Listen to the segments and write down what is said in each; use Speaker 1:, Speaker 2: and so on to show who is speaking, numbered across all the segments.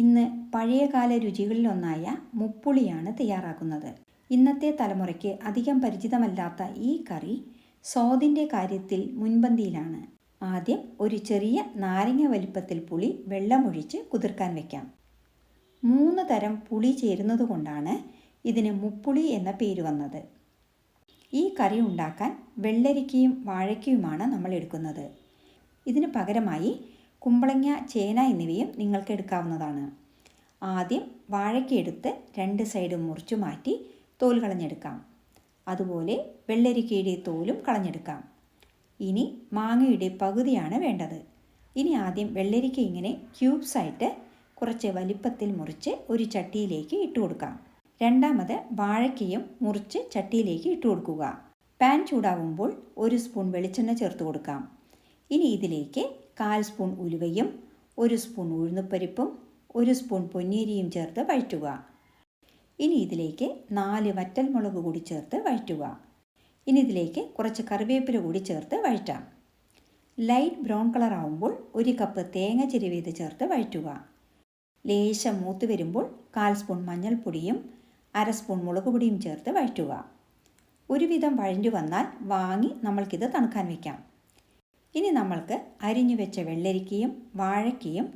Speaker 1: ഇന്ന് പഴയകാല രുചികളിലൊന്നായ മുപ്പുളിയാണ് തയ്യാറാക്കുന്നത്. ഇന്നത്തെ തലമുറയ്ക്ക് അധികം പരിചിതമല്ലാത്ത ഈ കറി സ്വാദിൻ്റെ കാര്യത്തിൽ മുൻപന്തിയിലാണ്. ആദ്യം ഒരു ചെറിയ നാരങ്ങ വലിപ്പത്തിൽ പുളി വെള്ളമൊഴിച്ച് കുതിർക്കാൻ വയ്ക്കാം. 3 തരം പുളി ചേരുന്നതുകൊണ്ടാണ് ഇതിന് മുപ്പുളി എന്ന പേര് വന്നത്. ഈ കറി ഉണ്ടാക്കാൻ വെള്ളരിക്കയും വാഴയ്ക്കയുമാണ് നമ്മൾ എടുക്കുന്നത്. ഇതിന് പകരമായി കുമ്പളങ്ങ, ചേന എന്നിവയും നിങ്ങൾക്ക് എടുക്കാവുന്നതാണ്. ആദ്യം വാഴയ്ക്ക എടുത്ത് 2 സൈഡും മുറിച്ചു മാറ്റി തോൽ കളഞ്ഞെടുക്കാം. അതുപോലെ വെള്ളരിക്കയുടെ തോലും കളഞ്ഞെടുക്കാം. ഇനി മാങ്ങയുടെ പകുതിയാണ് വേണ്ടത്. ഇനി ആദ്യം വെള്ളരിക്ക ഇങ്ങനെ ക്യൂബ്സായിട്ട് കുറച്ച് വലിപ്പത്തിൽ മുറിച്ച് ഒരു ചട്ടിയിലേക്ക് ഇട്ട് കൊടുക്കാം. രണ്ടാമത് വാഴയ്ക്കയും മുറിച്ച് ചട്ടിയിലേക്ക് ഇട്ട് കൊടുക്കുക. പാൻ ചൂടാവുമ്പോൾ 1 സ്പൂൺ വെളിച്ചെണ്ണ ചേർത്ത് കൊടുക്കാം. ഇനി ഇതിലേക്ക് 1/4 സ്പൂൺ ഉലുവയും 1 സ്പൂൺ ഉഴുന്നുപരിപ്പും 1 സ്പൂൺ പൊന്നിയരിയും ചേർത്ത് വഴറ്റുക. ഇനി ഇതിലേക്ക് 4 വറ്റൽമുളക് കൂടി ചേർത്ത് വഴറ്റുക. ഇനി ഇതിലേക്ക് കുറച്ച് കറിവേപ്പില കൂടി ചേർത്ത് വഴറ്റാം. ലൈറ്റ് ബ്രൗൺ കളർ ആവുമ്പോൾ 1 കപ്പ് തേങ്ങ ചിരവിയത് ചേർത്ത് വഴറ്റുക. ലേശം മൂത്ത് വരുമ്പോൾ 1/4 സ്പൂൺ മഞ്ഞൾപ്പൊടിയും 1/2 സ്പൂൺ മുളക് പൊടിയും ചേർത്ത് വഴറ്റുക. ഒരുവിധം വഴഞ്ഞു വന്നാൽ വാങ്ങി നമ്മൾക്കിത് തണുക്കാൻ വയ്ക്കാം. ഇനി നമ്മൾക്ക് അരിഞ്ഞു വെച്ച വെള്ളരിക്കയും വാഴയ്ക്കയും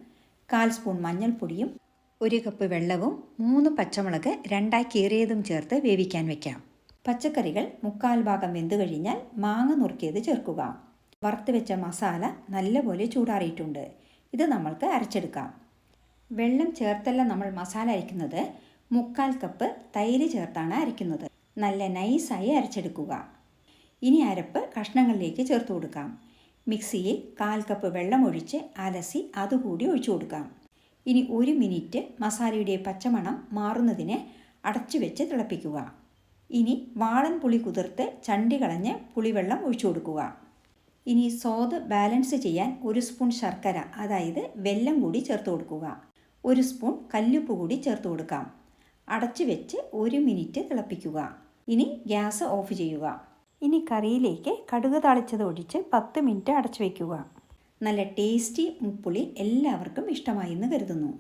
Speaker 1: 1/4 സ്പൂൺ മഞ്ഞൾപ്പൊടിയും 1 കപ്പ് വെള്ളവും 3 പച്ചമുളക് 2ആയി കീറിയതും ചേർത്ത് വേവിക്കാൻ വയ്ക്കാം. പച്ചക്കറികൾ 1/4 ഭാഗം വെന്ത് കഴിഞ്ഞാൽ മാങ്ങ നുറുക്കിയത് ചേർക്കുക. വറുത്ത് വെച്ച മസാല നല്ലപോലെ ചൂടാറിയിട്ടുണ്ട്. ഇത് നമ്മൾക്ക് അരച്ചെടുക്കാം. വെള്ളം ചേർത്തല്ല നമ്മൾ മസാല അരയ്ക്കുന്നത്. 1/4 കപ്പ് തൈര് ചേർത്താണ് അരയ്ക്കുന്നത്. നല്ല നൈസായി അരച്ചെടുക്കുക. ഇനി അരപ്പ് കഷ്ണങ്ങളിലേക്ക് ചേർത്ത് കൊടുക്കാം. മിക്സിയിൽ 1/4 കപ്പ് വെള്ളം ഒഴിച്ച് അലസി അതുകൂടി ഒഴിച്ചു കൊടുക്കാം. ഇനി 1 മിനിറ്റ് മസാലയുടെ പച്ചമണം മാറുന്നതിന് അടച്ചു വെച്ച് തിളപ്പിക്കുക. ഇനി വാളൻ പുളി കുതിർത്ത് ചണ്ടി കളഞ്ഞ് പുളിവെള്ളം ഒഴിച്ചു കൊടുക്കുക. ഇനി സ്വാദ് ബാലൻസ് ചെയ്യാൻ 1 സ്പൂൺ ശർക്കര, അതായത് വെല്ലം കൂടി ചേർത്ത് കൊടുക്കുക. 1 സ്പൂൺ കല്ലുപ്പ് കൂടി ചേർത്ത് കൊടുക്കാം. അടച്ചു വെച്ച് 1 മിനിറ്റ് തിളപ്പിക്കുക. ഇനി ഗ്യാസ് ഓഫ് ചെയ്യുക. ഇനി കറിയിലേക്ക് കടുക് താളിച്ചത് ഒഴിച്ച് 10 മിനിറ്റ് അടച്ചു വയ്ക്കുക. നല്ല ടേസ്റ്റി മുപ്പുളി എല്ലാവർക്കും ഇഷ്ടമായി എന്ന് കരുതുന്നു.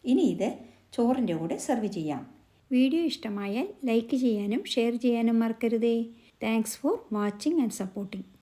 Speaker 1: ഇനി ഇത് ചോറിൻ്റെ കൂടെ സെർവ് ചെയ്യാം. വീഡിയോ ഇഷ്ടമായാൽ ലൈക്ക് ചെയ്യാനും ഷെയർ ചെയ്യാനും മറക്കരുതേ. Thanks for watching and supporting.